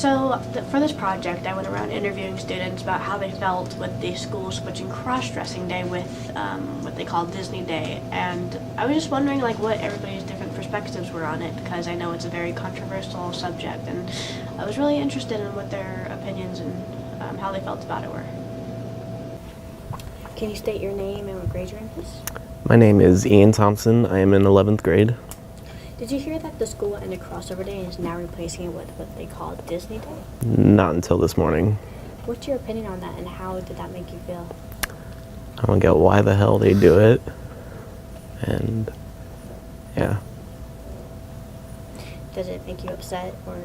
So for this project, I went around interviewing students about how they felt with the school switching cross-dressing day with what they call Disney Day, and I was just wondering like what everybody's different perspectives were on it, because I know it's a very controversial subject, and I was really interested in what their opinions and how they felt about it were. Can you state your name and what grade you're in, please? My name is Ian Thompson. I am in 11th grade. Did you hear that the school ended crossover day and is now replacing it with what they call Disney Day? Not until this morning. What's your opinion on that, and how did that make you feel? I don't get why the hell they do it. And, yeah. Does it make you upset, or?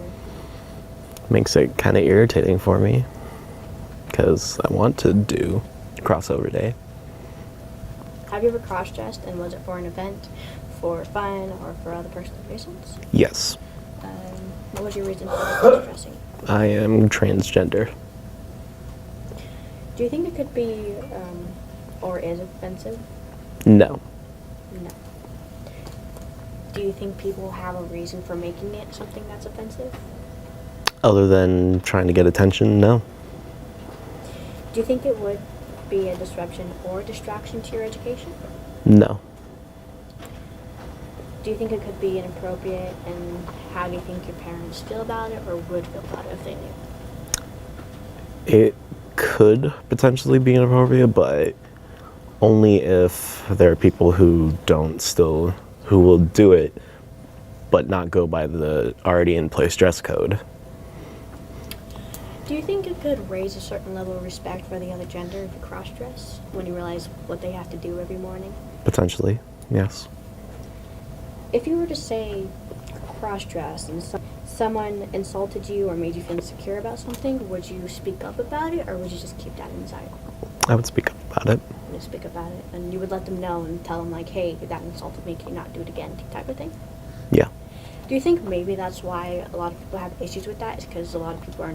Makes it kind of irritating for me. Because I want to do crossover day. Have you ever cross-dressed, and was it for an event, for fun, or for other personal reasons? Yes. What was your reason for cross-dressing? I am transgender. Do you think it could be, or is offensive? No. No. Do you think people have a reason for making it something that's offensive? Other than trying to get attention, no. Do you think it would be a disruption or distraction to your education? No. Do you think it could be inappropriate, and how do you think your parents feel about it, or would feel about it if they knew? It could potentially be inappropriate, but only if there are people who will do it, but not go by the already in place dress code. Do you think it could raise a certain level of respect for the other gender if you cross-dress, when you realize what they have to do every morning? Potentially, yes. If you were to say cross-dress and someone insulted you or made you feel insecure about something, would you speak up about it, or would you just keep that inside? I would speak up about it. You would speak about it, and you would let them know and tell them like, hey, that insulted me, can you not do it again, type of thing? Yeah. Do you think maybe that's why a lot of people have issues with that, is because a lot of people are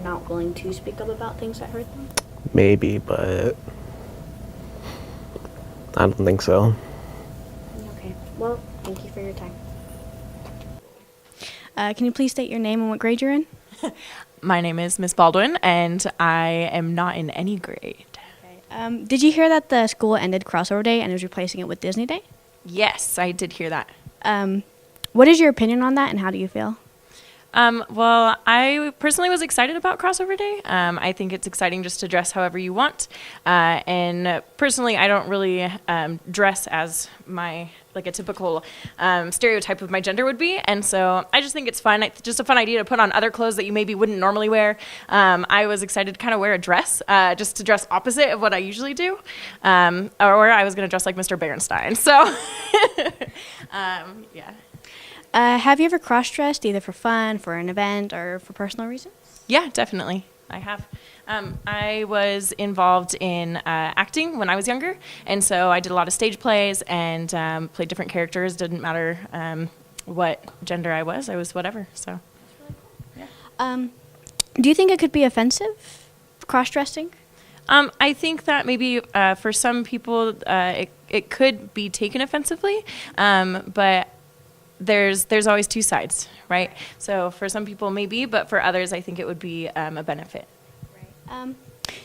not willing to speak up about things that hurt them? Maybe, but I don't think so. Okay. Well, thank you for your time. Can you please state your name and what grade you're in? My name is Miss Baldwin, and I am not in any grade. Okay. Did you hear that the school ended crossover day and is replacing it with Disney Day? Yes, I did hear that. What is your opinion on that, and how do you feel? Well, I personally was excited about crossover day. I think it's exciting just to dress however you want. And personally, I don't really dress as like a typical stereotype of my gender would be. And so I just think it's fun. Just a fun idea to put on other clothes that you maybe wouldn't normally wear. I was excited to kind of wear a dress, just to dress opposite of what I usually do. Or I was going to dress like Mr. Berenstain. So, yeah. Have you ever cross-dressed, either for fun, for an event, or for personal reasons? Yeah, definitely. I have. I was involved in acting when I was younger, and so I did a lot of stage plays and played different characters. Didn't matter what gender I was whatever. So, yeah. Do you think it could be offensive, cross-dressing? I think that maybe for some people it could be taken offensively, but there's always two sides, right? So for some people maybe, but for others I think it would be a benefit. Right.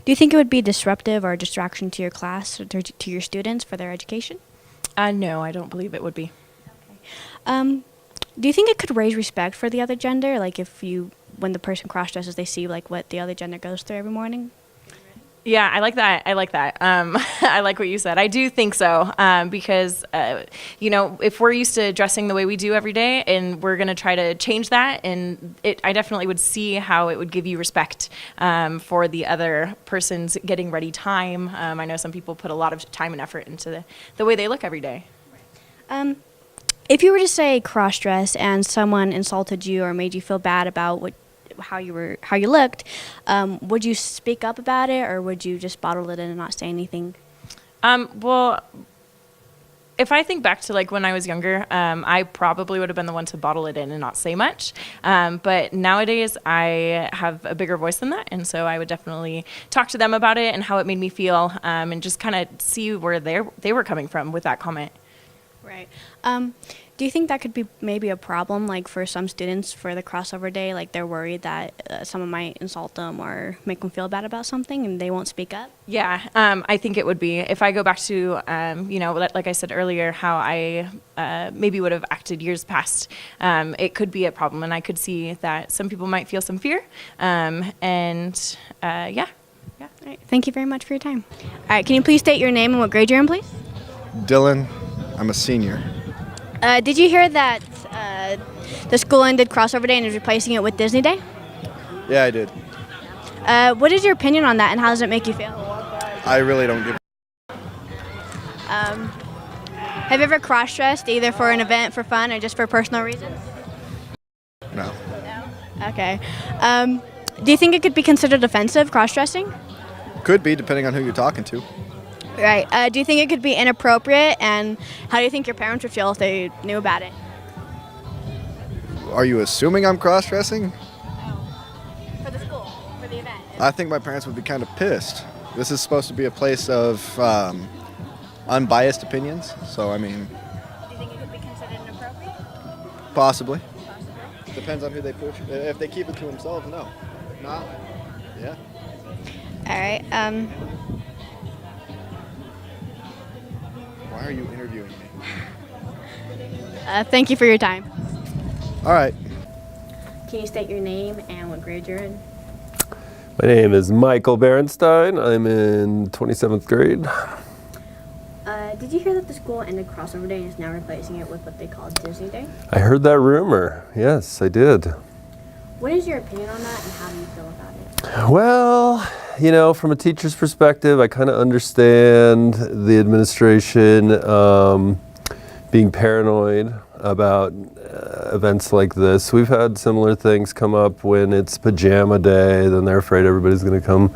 Do you think it would be disruptive or a distraction to your class or to your students for their education? No, I don't believe it would be. Okay. Do you think it could raise respect for the other gender? Like when the person cross-dresses, they see like what the other gender goes through every morning? Yeah, I like that. I like what you said. I do think so, because, if we're used to dressing the way we do every day and we're going to try to change that, and I definitely would see how it would give you respect for the other person's getting ready time. I know some people put a lot of time and effort into the way they look every day. If you were to say cross-dress and someone insulted you or made you feel bad about how you looked, would you speak up about it, or would you just bottle it in and not say anything? Well, if I think back to like when I was younger, I probably would have been the one to bottle it in and not say much. But nowadays I have a bigger voice than that. And so I would definitely talk to them about it and how it made me feel, and just kind of see where they were coming from with that comment. Right. Do Do you think that could be maybe a problem, like for some students for the crossover day? Like they're worried that someone might insult them or make them feel bad about something and they won't speak up? Yeah, I think it would be. If I go back to, like I said earlier, how I maybe would have acted years past, it could be a problem. And I could see that some people might feel some fear. Yeah. All right, thank you very much for your time. All right, can you please state your name and what grade you're in, please? Dylan, I'm a senior. Did you hear that the school ended crossover day and is replacing it with Disney Day? Yeah, I did. What is your opinion on that and how does it make you feel? I really don't give Have you ever cross-dressed either for an event for fun or just for personal reasons? no. Okay. Do you think it could be considered offensive, cross-dressing? Could be, depending on who you're talking to. Right. Do you think it could be inappropriate, and how do you think your parents would feel if they knew about it? Are you assuming I'm cross-dressing? For the school, for the event. I think my parents would be kind of pissed. This is supposed to be a place of unbiased opinions, so I mean, Do you think it could be considered inappropriate? possibly. Depends on who they push. If they keep it to themselves, no. If not, yeah. All right. Why are you interviewing me? Thank you for your time. All right. Can you state your name and what grade you're in? My name is Michael Berenstein. I'm in 27th grade. Did you hear that the school ended crossover day and is now replacing it with what they call Disney Day? I heard that rumor. Yes, I did. What is your opinion on that and how do you feel about it? Well, from a teacher's perspective, I kind of understand the administration being paranoid about events like this. We've had similar things come up when it's pajama day, then they're afraid everybody's going to come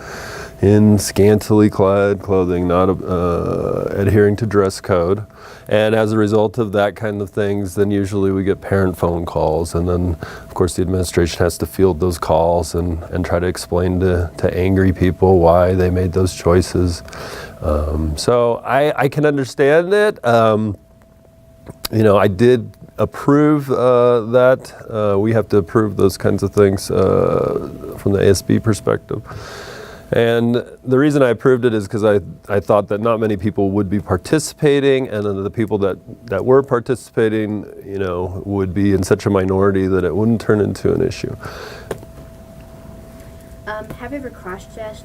in scantily clad clothing, not adhering to dress code. And as a result of that kind of things, then usually we get parent phone calls, and then of course the administration has to field those calls and try to explain to angry people why they made those choices. So I can understand it. I did approve that. We have to approve those kinds of things from the ASB perspective. And the reason I approved it is because I thought that not many people would be participating, and then the people that were participating, would be in such a minority that it wouldn't turn into an issue. Have you ever cross-dressed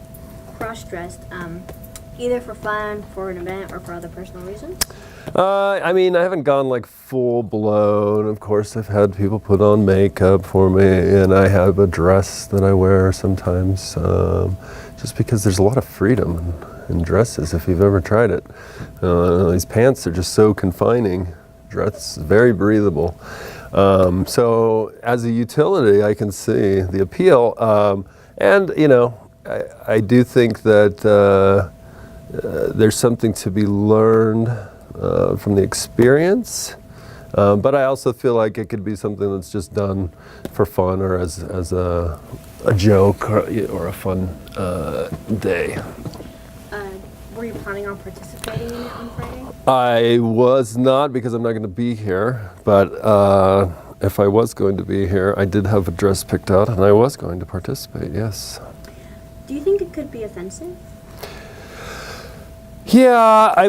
either for fun, for an event, or for other personal reasons? I haven't gone like full blown. Of course, I've had people put on makeup for me, and I have a dress that I wear sometimes, just because there's a lot of freedom in dresses, if you've ever tried it. These pants are just so confining. Dress is very breathable. So as a utility, I can see the appeal. I do think that there's something to be learned from the experience, but I also feel like it could be something that's just done for fun or as a joke or a fun day. Were you planning on participating in it on Friday? I was not, because I'm not going to be here, but if I was going to be here, I did have a dress picked out and I was going to participate, yes. Do you think it could be offensive? Yeah, I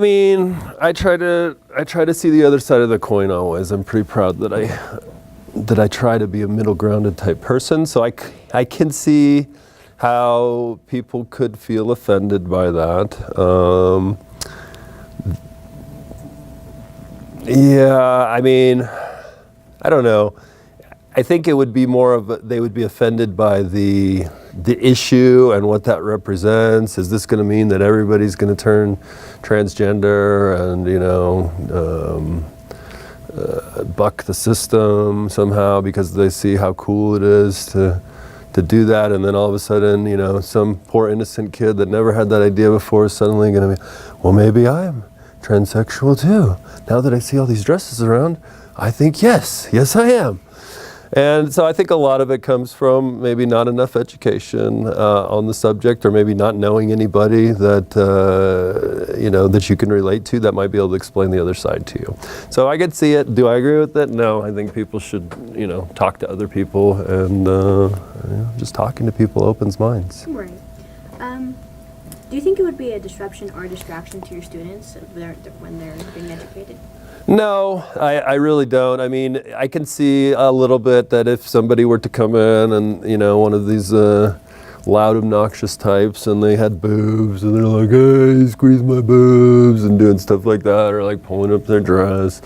try to see the other side of the coin always. I'm pretty proud that I try to be a middle grounded type person, so I can see how people could feel offended by that. I don't know. I think it would be more of they would be offended by the issue and what that represents. Is this going to mean that everybody's going to turn transgender and buck the system somehow because they see how cool it is to do that, and then all of a sudden, some poor innocent kid that never had that idea before is suddenly going to be, well, maybe I'm transsexual too. Now that I see all these dresses around, I think yes I am. And so I think a lot of it comes from maybe not enough education on the subject, or maybe not knowing anybody that that you can relate to that might be able to explain the other side to you. So I could see it. Do I agree with it? No. I think people should talk to other people, and just talking to people opens minds. Right. Do you think it would be a disruption or a distraction to your students when they're being educated? No, I really don't. I mean, I can see a little bit that if somebody were to come in and, one of these loud, obnoxious types, and they had boobs, and they're like, hey, squeeze my boobs, and doing stuff like that, or like pulling up their dress.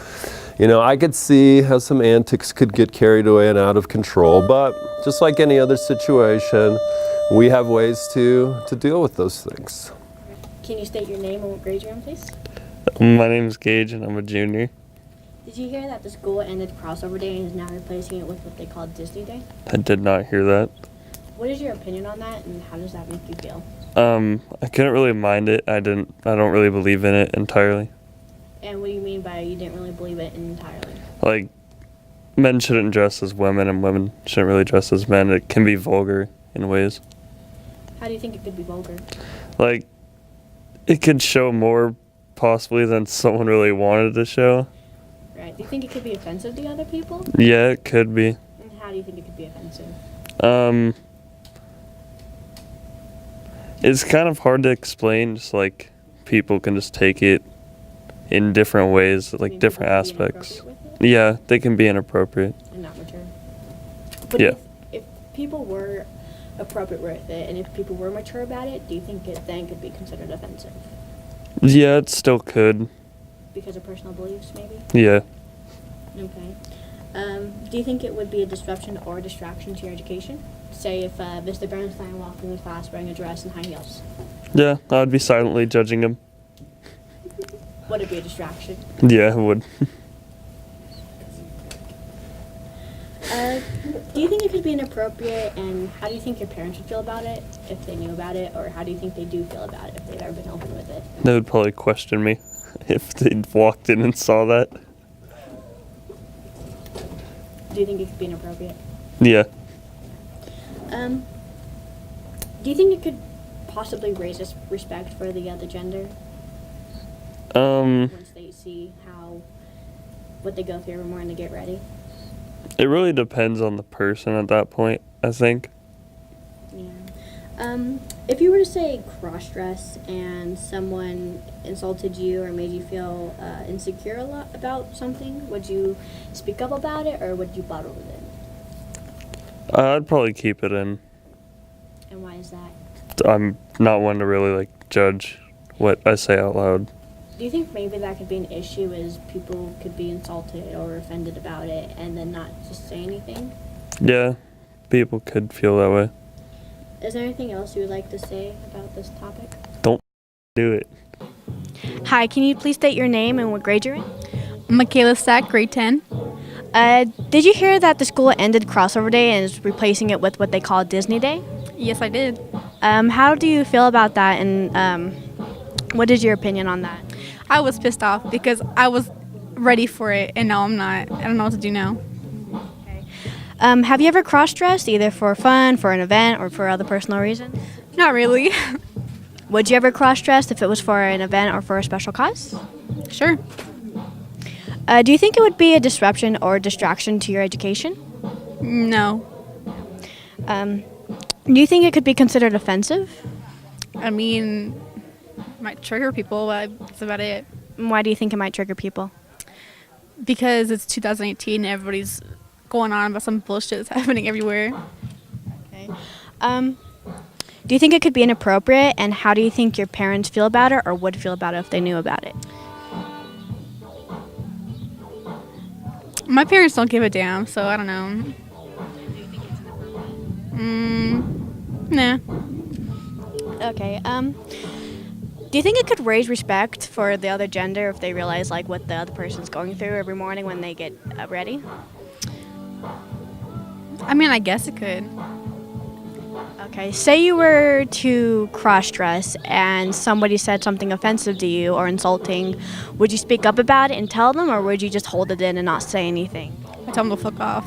I could see how some antics could get carried away and out of control, but just like any other situation, we have ways to deal with those things. Can you state your name and what grade you're in, please? My name is Gage, and I'm a junior. Did you hear that the school ended crossover day and is now replacing it with what they call Disney Day? I did not hear that. What is your opinion on that, and how does that make you feel? I couldn't really mind it. I don't really believe in it entirely. And what do you mean by you didn't really believe it entirely? Like, men shouldn't dress as women, and women shouldn't really dress as men. It can be vulgar in ways. How do you think it could be vulgar? Like, it could show more possibly than someone really wanted to show. Right. Do you think it could be offensive to other people? Yeah, it could be. And how do you think it could be offensive? It's kind of hard to explain. Just like people can just take it in different ways, like mean, different people can be aspects. inappropriate with it? Yeah, they can be inappropriate. And not mature. But Yeah. if people were appropriate with it, and if people were mature about it, do you think it then could be considered offensive? Yeah, it still could. Because of personal beliefs, maybe? Yeah. Okay. Do you think it would be a disruption or a distraction to your education? Say if Mr. Bernstein walked in the class wearing a dress and high heels. Yeah, I would be silently judging him. Would it be a distraction? Yeah, it would. Do you think it could be inappropriate, and how do you think your parents would feel about it if they knew about it, or how do you think they do feel about it if they've ever been open with it? They would probably question me if they walked in and saw that. Do you think it could be inappropriate? Yeah. Do you think it could possibly raise respect for the other gender Um, once they see what they go through every morning to get ready? it really depends on the person at that point, I think. Yeah. If you were to say cross-dress and someone insulted you or made you feel insecure a lot about something, would you speak up about it or would you bottle it in? I'd probably keep it in. And why is that? I'm not one to really like judge what I say out loud. Do you think maybe that could be an issue, is people could be insulted or offended about it and then not just say anything? Yeah, people could feel that way. Is there anything else you would like to say about this topic? Don't do it. Hi, can you please state your name and what grade you're in? Michaela Stack, grade 10. Did you hear that the school ended crossover day and is replacing it with what they call Disney Day? Yes, I did. How do you feel about that, and what is your opinion on that? I was pissed off because I was ready for it, and now I'm not. I don't know what to do now. Have you ever cross-dressed, either for fun, for an event, or for other personal reasons? Not really. Would you ever cross-dress if it was for an event or for a special cause? Sure. Do you think it would be a disruption or distraction to your education? No. Do you think it could be considered offensive? I mean, might trigger people, but that's about it. Why do you think it might trigger people? Because it's 2018 and everybody's going on about some bullshit that's happening everywhere. Okay. Do you think it could be inappropriate, and how do you think your parents feel about it or would feel about it if they knew about it? My parents don't give a damn, so I don't know. Nah. Okay. Do you think it could raise respect for the other gender if they realize like what the other person's going through every morning when they get ready? I mean, I guess it could. Okay. Say you were to cross-dress and somebody said something offensive to you or insulting. Would you speak up about it and tell them, or would you just hold it in and not say anything? I tell them to fuck off.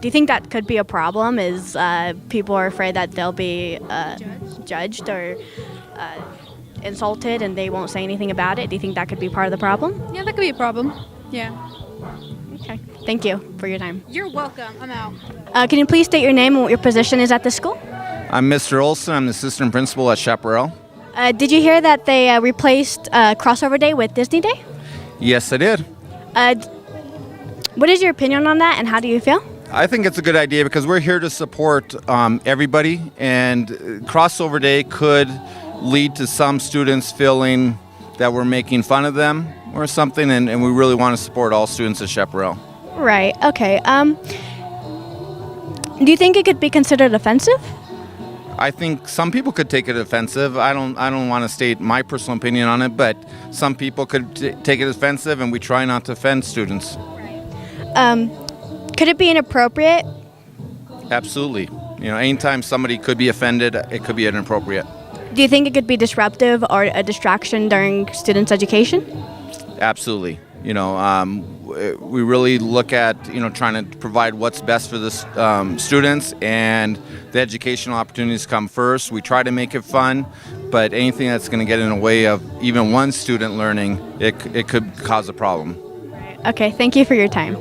Do you think that could be a problem? Is people are afraid that they'll be judged or insulted and they won't say anything about it? Do you think that could be part of the problem? Yeah, that could be a problem. Yeah. Okay. Thank you for your time. You're welcome. I'm out. Can you please state your name and what your position is at the school? I'm Mr. Olson. I'm the assistant principal at Chaparral. Did you hear that they replaced Crossover Day with Disney Day? Yes, I did. What is your opinion on that and how do you feel? I think it's a good idea because we're here to support everybody, and Crossover Day could lead to some students feeling that we're making fun of them or something, and we really want to support all students at Chaparral. Right. Okay. Do you think it could be considered offensive? I think some people could take it offensive. I don't want to state my personal opinion on it, but some people could take it offensive, and we try not to offend students. Could it be inappropriate? Absolutely. You know, anytime somebody could be offended, it could be inappropriate. Do you think it could be disruptive or a distraction during students' education? Absolutely. You know, we really look at, trying to provide what's best for the students, and the educational opportunities come first. We try to make it fun, but anything that's going to get in the way of even one student learning, it could cause a problem. Okay, thank you for your time.